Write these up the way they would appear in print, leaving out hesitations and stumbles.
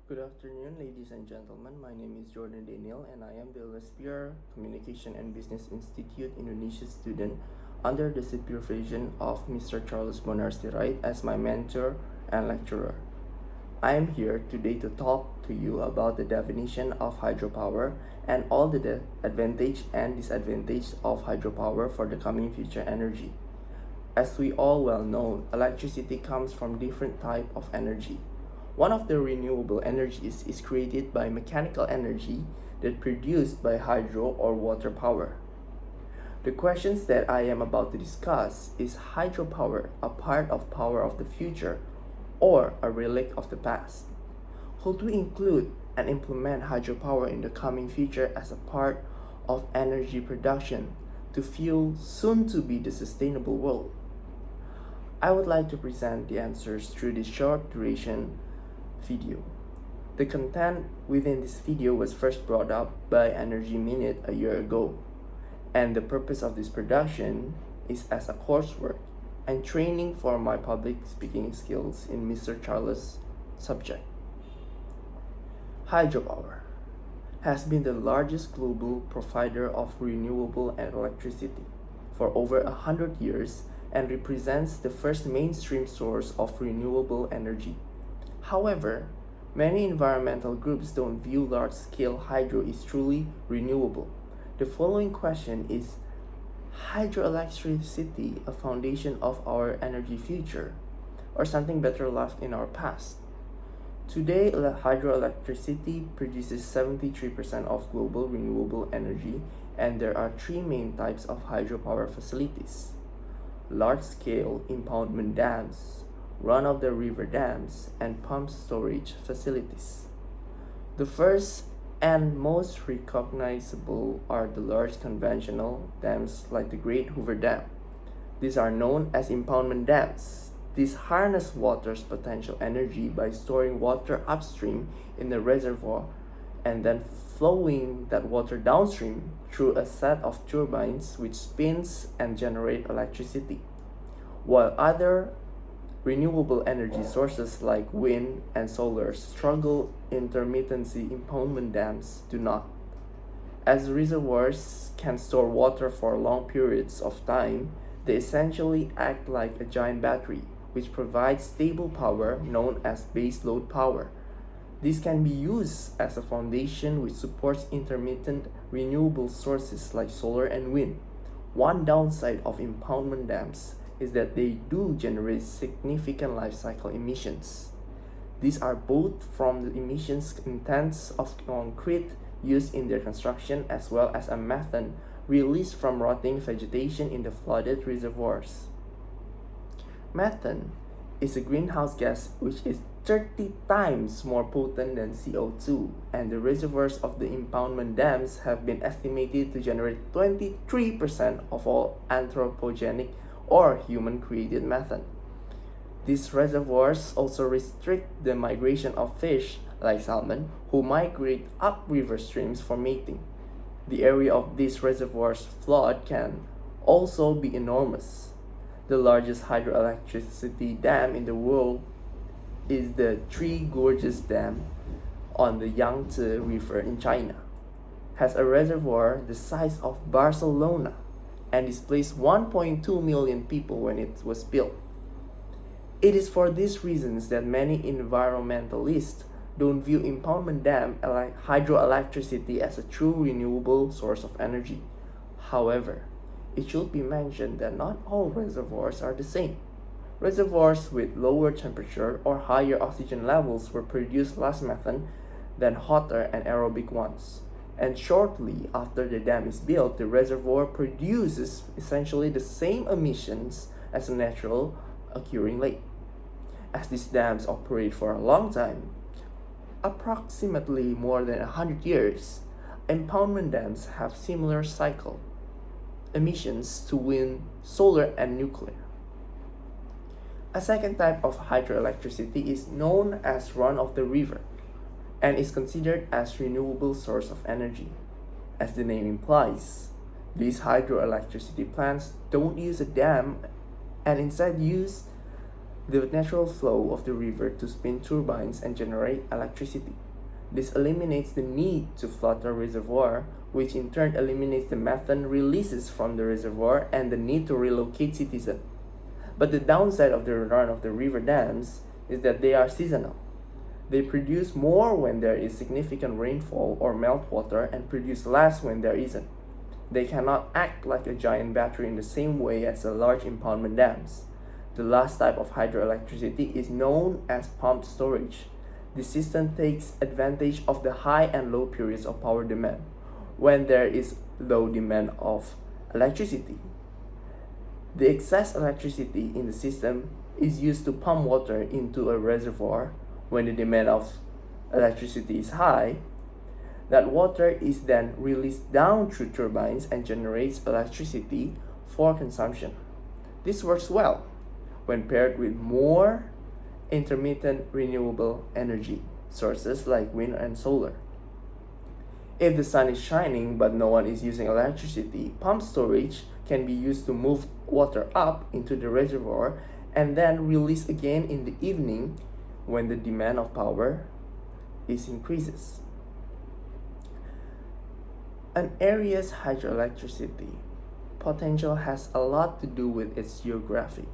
Good afternoon, ladies and gentlemen. My name is Jordan Daniel, and I am the LSPR Communication and Business Institute Indonesia student under the supervision of Mr. Charles Bonar Sirait as my mentor and lecturer. I am here today to talk to you about the definition of hydropower and all the advantage and disadvantage of hydropower for the coming future energy. As we all well know, electricity comes from different type of energy. One of the renewable energies is created by mechanical energy that produced by hydro or water power. The questions that I am about to discuss is hydropower a part of power of the future or a relic of the past? Could we include and implement hydropower in the coming future as a part of energy production to fuel soon to be the sustainable world? I would like to present the answers through this short duration video. The content within this video was first brought up by Energy Minute a year ago, and the purpose of this production is as a coursework and training for my public speaking skills in Mr. Charles' subject. Hydropower has been the largest global provider of renewable electricity for over 100 years and represents the first mainstream source of renewable energy. However, many environmental groups don't view large-scale hydro as truly renewable. The following question is hydroelectricity a foundation of our energy future, or something better left in our past? Today, hydroelectricity produces 73% of global renewable energy, and there are three main types of hydropower facilities: large-scale impoundment dams, run-of-the-river dams, and pump storage facilities. The first and most recognizable are the large conventional dams like the Great Hoover Dam. These are known as impoundment dams. These harness water's potential energy by storing water upstream in the reservoir and then flowing that water downstream through a set of turbines which spins and generate electricity. While other renewable energy sources like wind and solar struggle intermittency, impoundment dams do not. As reservoirs can store water for long periods of time, they essentially act like a giant battery, which provides stable power known as baseload power. This can be used as a foundation which supports intermittent renewable sources like solar and wind. One downside of impoundment dams is that they do generate significant life cycle emissions. These are both from the emissions intents of concrete used in their construction as well as a methane released from rotting vegetation in the flooded reservoirs. Methane is a greenhouse gas which is 30 times more potent than CO2, and the reservoirs of the impoundment dams have been estimated to generate 23% of all anthropogenic or human-created methane. These reservoirs also restrict the migration of fish like salmon who migrate up river streams for mating. The area of these reservoirs flood can also be enormous. The largest hydroelectricity dam in the world is the Three Gorges Dam on the Yangtze River in China. Has a reservoir the size of Barcelona and displaced 1.2 million people when it was built. It is for these reasons that many environmentalists don't view impoundment dam hydroelectricity as a true renewable source of energy. However, it should be mentioned that not all reservoirs are the same. Reservoirs with lower temperature or higher oxygen levels will produce less methane than hotter and aerobic ones. And shortly after the dam is built, the reservoir produces essentially the same emissions as a natural occurring lake. As these dams operate for a long time, approximately more than 100 years, impoundment dams have similar cycle emissions to wind, solar, and nuclear. A second type of hydroelectricity is known as run-of-the-river and is considered as renewable source of energy. As the name implies, these hydroelectricity plants don't use a dam and instead use the natural flow of the river to spin turbines and generate electricity. This eliminates the need to flood a reservoir, which in turn eliminates the methane releases from the reservoir and the need to relocate citizens. But the downside of the run of the river dams is that they are seasonal. They produce more when there is significant rainfall or meltwater and produce less when there isn't. They cannot act like a giant battery in the same way as the large impoundment dams. The last type of hydroelectricity is known as pumped storage. The system takes advantage of the high and low periods of power demand. When there is low demand of electricity, the excess electricity in the system is used to pump water into a reservoir. When the demand of electricity is high, that water is then released down through turbines and generates electricity for consumption. This works well when paired with more intermittent renewable energy sources like wind and solar. If the sun is shining but no one is using electricity, pump storage can be used to move water up into the reservoir and then release again in the evening when the demand of power increases. An area's hydroelectricity potential has a lot to do with its geography.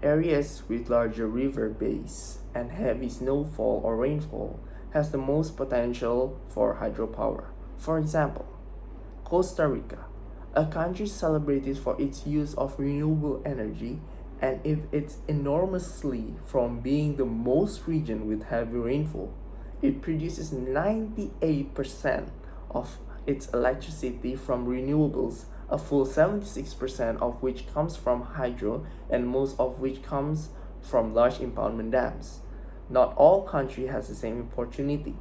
Areas with larger river base and heavy snowfall or rainfall has the most potential for hydropower. For example, Costa Rica, a country celebrated for its use of renewable energy, and if it's enormously from being the most region with heavy rainfall, it produces 98% of its electricity from renewables, a full 76% of which comes from hydro and most of which comes from large impoundment dams. Not all countries has the same opportunity.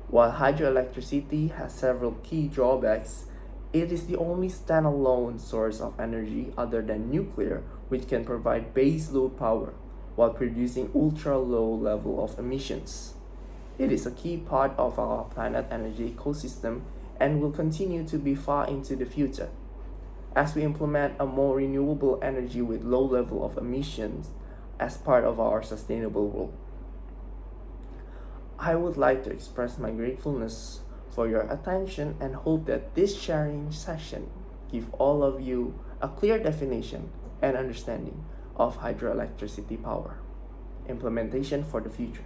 While hydroelectricity has several key drawbacks, it is the only standalone source of energy other than nuclear which can provide base load power while producing ultra low level of emissions. It is a key part of our planet energy ecosystem and will continue to be far into the future. As we implement a more renewable energy with low level of emissions as part of our sustainable world. I would like to express my gratefulness for your attention and hope that this sharing session give all of you a clear definition and understanding of hydroelectricity power implementation for the future.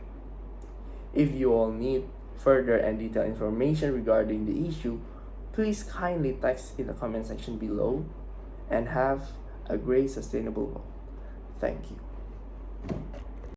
If you all need further and detailed information regarding the issue, please kindly text in the comment section below and have a great sustainable world. Thank you.